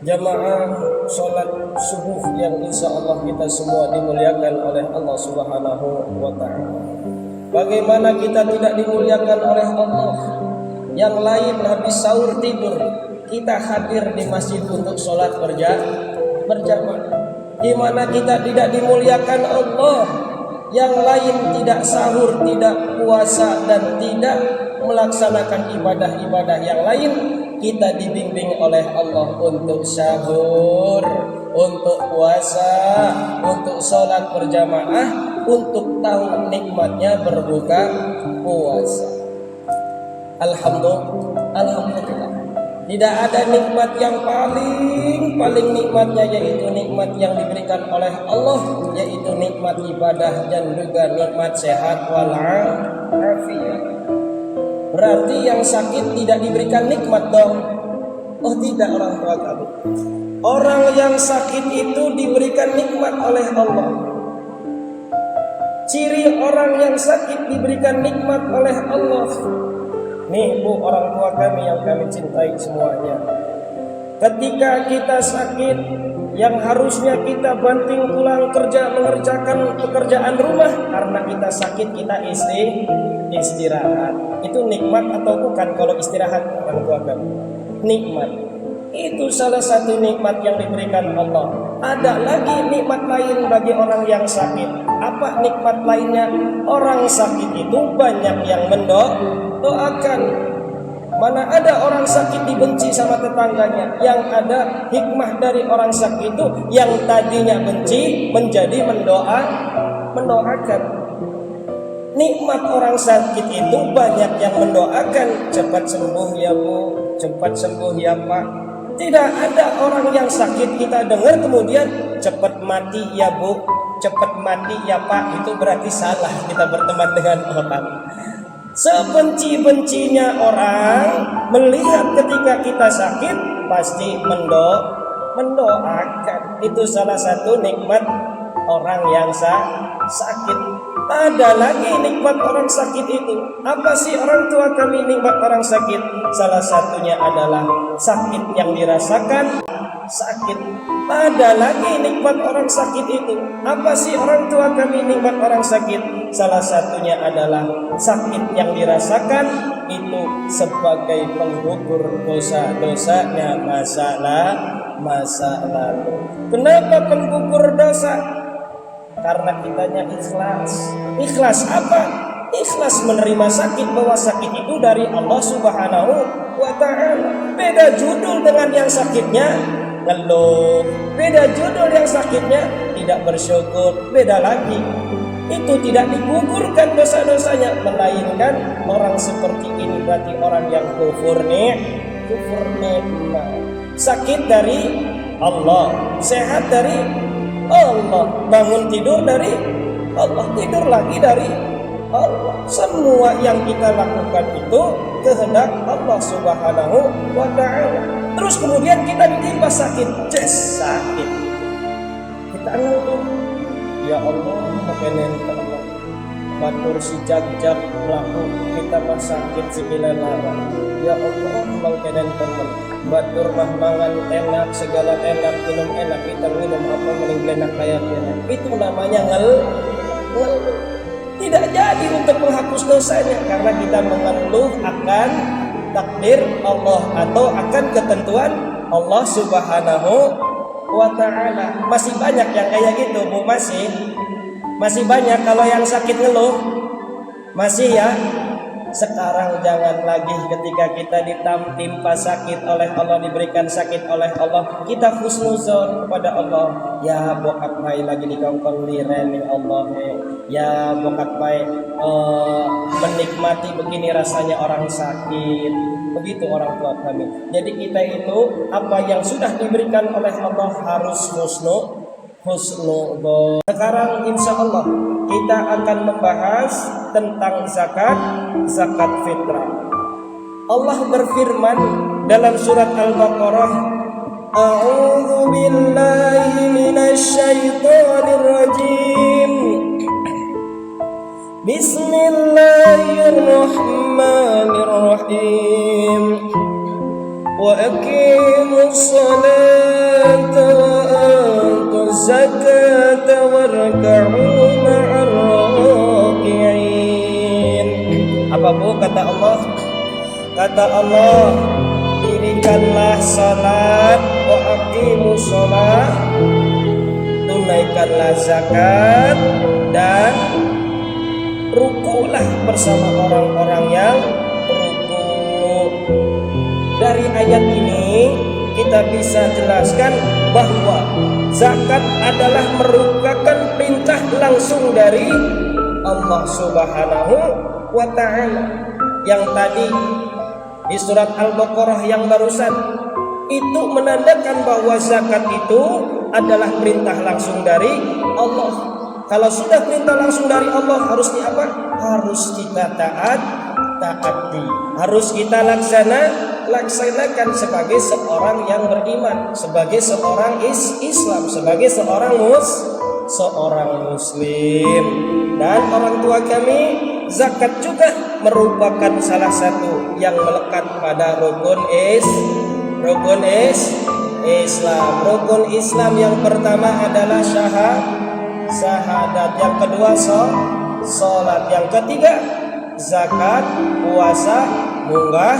Jamaah sholat subuh yang insya Allah kita semua dimuliakan oleh Allah Subhanahu wa Ta'ala. Bagaimana kita tidak dimuliakan oleh Allah? Yang lain habis sahur tidur, kita hadir di masjid untuk sholat berjamaah. Di mana kita tidak dimuliakan Allah? Yang lain tidak sahur, tidak puasa, dan tidak melaksanakan ibadah-ibadah yang lain. Kita dibimbing oleh Allah untuk sahur, untuk puasa, untuk sholat berjamaah, untuk tahu nikmatnya berbuka puasa. Alhamdulillah. Tidak ada nikmat yang paling nikmatnya, yaitu nikmat yang diberikan oleh Allah, yaitu nikmat ibadah dan juga nikmat sehat walafiat. Berarti yang sakit tidak diberikan nikmat dong? Oh tidak, orang tua kamu. Orang yang sakit itu diberikan nikmat oleh Allah. Ciri orang yang sakit diberikan nikmat oleh Allah. Nih bu, orang tua kami yang kami cintai semuanya. Ketika kita sakit, yang harusnya kita banting tulang kerja mengerjakan pekerjaan rumah, karena kita sakit kita istirahat. Itu nikmat atau bukan kalau istirahat, orang tua kami? Nikmat. Itu salah satu nikmat yang diberikan Allah. Ada lagi nikmat lain bagi orang yang sakit. Apa nikmat lainnya? Orang sakit itu banyak yang mendoakan. Mana ada orang sakit dibenci sama tetangganya. Yang ada hikmah dari orang sakit itu, yang tadinya benci menjadi mendoakan. Nikmat orang sakit itu banyak yang mendoakan, cepat sembuh ya bu, cepat sembuh ya pak. Tidak ada orang yang sakit kita dengar kemudian cepat mati ya bu, cepat mati ya pak. Itu berarti salah kita berteman dengan orang. Sebenci-bencinya orang melihat ketika kita sakit pasti mendoakan. Itu salah satu nikmat orang yang sakit. Ada lagi nikmat orang sakit itu. Apa sih orang tua kami nikmat orang sakit? Salah satunya adalah sakit yang dirasakan sakit. Ada lagi nikmat orang sakit itu. Apa sih orang tua kami nikmat orang sakit? Salah satunya adalah sakit yang dirasakan itu sebagai penggugur dosa-dosanya masa lalu. Kenapa penggugur dosa? Karena kitanya ikhlas. Ikhlas apa? Ikhlas menerima sakit, bahwa sakit itu dari Allah Subhanahu wa Ta'ala. Beda judul dengan yang sakitnya ngeluh, beda judul yang sakitnya tidak bersyukur, beda lagi. Itu tidak digugurkan dosa-dosanya, melainkan orang seperti ini berarti orang yang kufur nikmat. Sakit dari Allah, sehat dari Allah, bangun tidur dari Allah, tidur lagi dari Allah. Semua yang kita lakukan itu kehendak Allah Subhanahu wa Ta'ala. Terus kemudian kita ditimpa sakit, sakit. Kita ngeluh, ya Allah, makenen Allah. Batur si jak melaku kita mah sakit sembilan larang. Ya Allah, makenen teman. Batur mah mangan enak, segala enak, minum enak, kita minum apa mending enak kayak enak. Itu namanya ngeluh. Tidak jadi untuk menghapus dosanya, karena kita mengeluh akan takdir Allah atau akan ketentuan Allah Subhanahu wa Ta'ala. Masih banyak yang kayak gitu bu, masih banyak. Kalau yang sakit ngeluh masih ya. Sekarang jangan lagi ketika kita ditimpa sakit oleh Allah, diberikan sakit oleh Allah, kita husnuzon kepada Allah. Ya bokap baik lagi di kampung diremin Allah. Ya bokap baik menikmati begini rasanya orang sakit. Begitu orang tua kami. Jadi kita itu apa yang sudah diberikan oleh Allah harus husnuzon. Sekarang insya Allah kita akan membahas tentang zakat fitrah. Allah berfirman dalam surat Al-Baqarah, A'udzu billahi minasy syaithanir rajim. Bismillahirrahmanirrahim. Wa aqimus shalah zakata warka'u ma'ar raki'in. Apa Bu kata Allah? Kata Allah, dirikanlah salat, wa aqimus shalah, tunaikanlah zakat, dan rukulah bersama orang-orang yang ruku. Dari ayat ini kita bisa jelaskan bahwa zakat adalah merupakan perintah langsung dari Allah Subhanahu wa ta'ala. Yang tadi di surat Al-Baqarah yang barusan itu menandakan bahwa zakat itu adalah perintah langsung dari Allah. Kalau sudah perintah langsung dari Allah, harus diapa? Harus kita taati, harus kita laksanakan sebagai seorang yang beriman, sebagai seorang Islam, sebagai seorang muslim. Dan orang tua kami, zakat juga merupakan salah satu yang melekat pada rukun Islam. Rukun Islam yang pertama adalah syahadat, yang kedua salat, yang ketiga zakat, puasa, munggah